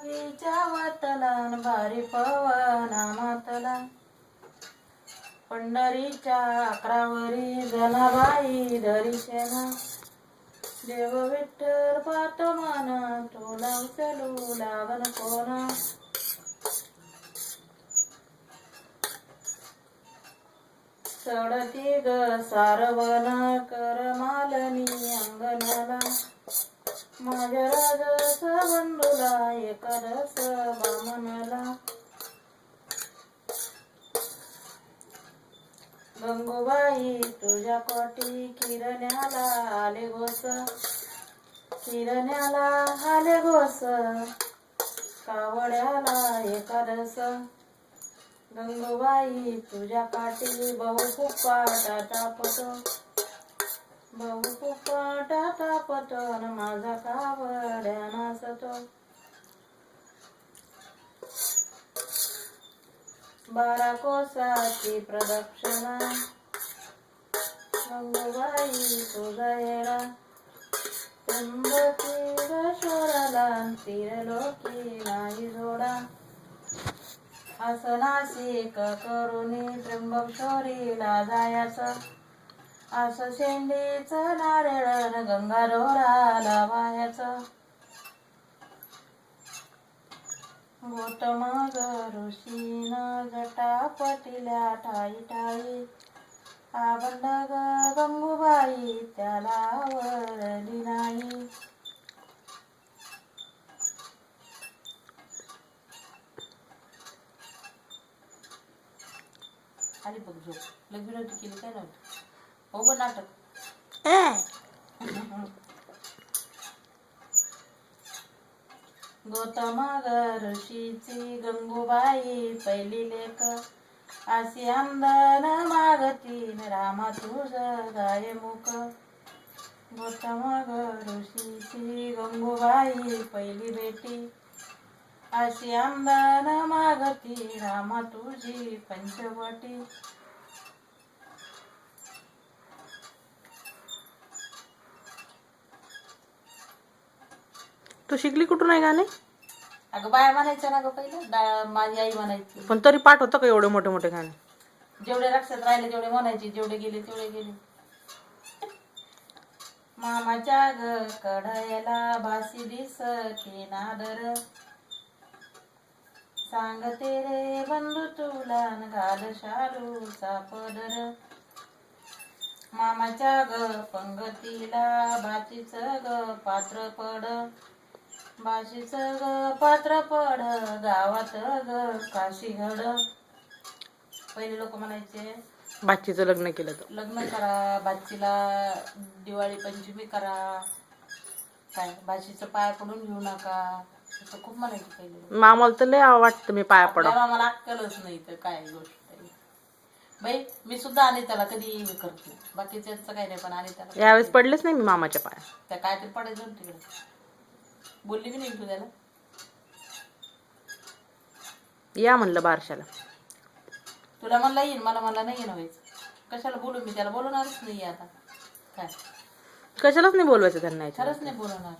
बागीच्या वाटला भारी पवना मातला पंढरीच्या अकरावरी जनाबाई दर्शना देव विठ्ठल पात मन तुला उचलू लागन कोणा चढती ग सारवण करमालनी अंगणाला माझ्या राजस बंधूला एकादस बामणाला गंगूबाई तुझ्या कोटी किरण्याला आले गोस किरण्याला आले गोस कावड्याला एकादस गंगूबाई तुझ्या काठी बहु फुपाटा तापतो बहु फुपाटा तापतो न माझा कावड्या नाचतो 12 कोसाची प्रदक्षिणा गंगूबाई तुझा येडा त्र्यंबकी शोराला तिरलोकी नाही जोडा आसनासिक करुणी त्र्यंबकेश्वरीला जायाचं असं शेंडीचं नारळ गंगारोराला वायाचं गौतम ऋषीन जटा पटिल्या ठाई ठाई आबंड गंगूबाई त्याला आवडली नाही आली बघ झोप लग विनंती केली काय नव्हतं हो ग नाटक गौतम ऋषीची गंगूबाई पहिली लेख अशी अंदन मागतीन रामा तुझ गाय मुख गौतम ऋषीची गंगूबाई पहिली बेटी अशी अंदन मागती रामा तुझी पंचवटी तू शिकली कुठून आहे गाणे? अगं बाया म्हणायचं ना ग पहिलं माझी आई म्हणायची पण तरी पाठ होतं का एवढे मोठे मोठे गाणे? जेवढे लक्षात राहिले तेवढे म्हणायचे जेवढे गेले तेवढे गेले मामाच्या ग कढयला बासी दिसते नादर सांगते रे बंधू तुला घाल शालूचा पदर मामाच्या ग पंगतीला बाचीच ग पात्र पड बाशीच ग पात्र पड गावात ग काशीगड पहिले लोक म्हणायचे बाचीचं लग्न केलं तर लग्न करा बाचीला दिवाळी पंचमी करा काय बाशीचं पाय पडून घेऊ नका असं खूप म्हणायचे पहिले मामाला तर लय वाटतं मी पाया पडा मला अक्कलच नाही तर काय गोष्ट बाई मी सुद्धा अनिताला कधी हे करते बाकीच्यांचं काही नाही पण अनिताला यावेळेस पडलेच नाही मी मामाच्या पाया त्या काहीतरी पडायचं तिकडे बोलली बी नाही तू त्याला या म्हणलं बारशाला तुला म्हणला येईन मला म्हणला नाही येणं व्हायचं कशाला बोलू मी त्याला बोलवणारच नाही आता काय कशालाच नाही बोलवायचं त्यांना खरंच नाही बोलवणार